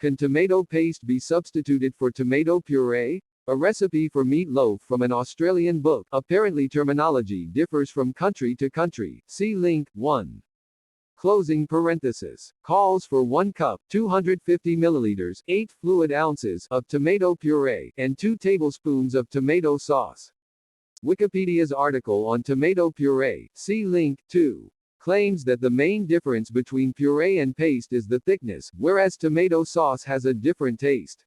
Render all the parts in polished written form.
Can tomato paste be substituted for tomato puree? A recipe for meat loaf from an Australian book. Apparently terminology differs from country to country. See link 1. Closing parenthesis. Calls for 1 cup, 250 milliliters, 8 fluid ounces of tomato puree, and 2 tablespoons of tomato sauce. Wikipedia's article on tomato puree, see link 2, claims that the main difference between puree and paste is the thickness, whereas tomato sauce has a different taste.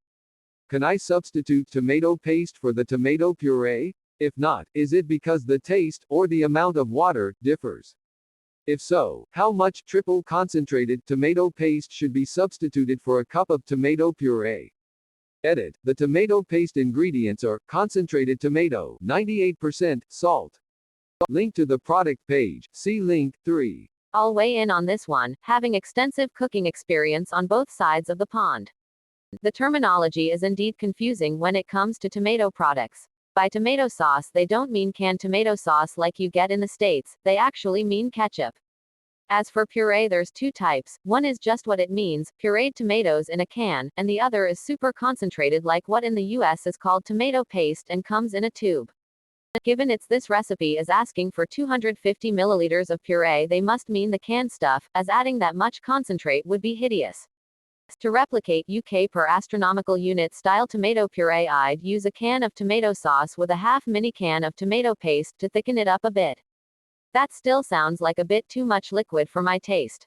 Can I substitute tomato paste for the tomato puree? If not, is it because the taste, or the amount of water, differs? If so, how much triple concentrated tomato paste should be substituted for a cup of tomato puree? Edit. The tomato paste ingredients are concentrated tomato, 98%, salt. Link to the product page, see link 3. I'll weigh in on this one, having extensive cooking experience on both sides of the pond. The terminology is indeed confusing when it comes to tomato products. By tomato sauce, they don't mean canned tomato sauce like you get in the States, they actually mean ketchup. As for puree, there's 2 types. One is just what it means, pureed tomatoes in a can, and the other is super concentrated like what in the US is called tomato paste and comes in a tube. Given this recipe is asking for 250 milliliters of puree, they must mean the canned stuff, as adding that much concentrate would be hideous. To replicate UK per astronomical unit style tomato puree, I'd use a can of tomato sauce with a half mini can of tomato paste to thicken it up a bit. That still sounds like a bit too much liquid for my taste.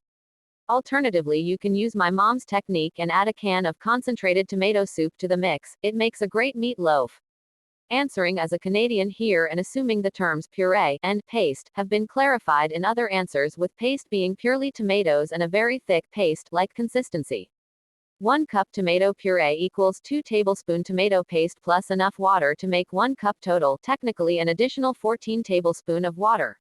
Alternatively, you can use my mom's technique and add a can of concentrated tomato soup to the mix. It makes a great meat loaf. Answering as a Canadian here and assuming the terms puree and paste have been clarified in other answers, with paste being purely tomatoes and a very thick paste-like consistency. 1 cup tomato puree equals 2 tablespoon tomato paste plus enough water to make 1 cup total, technically an additional 14 tablespoon of water.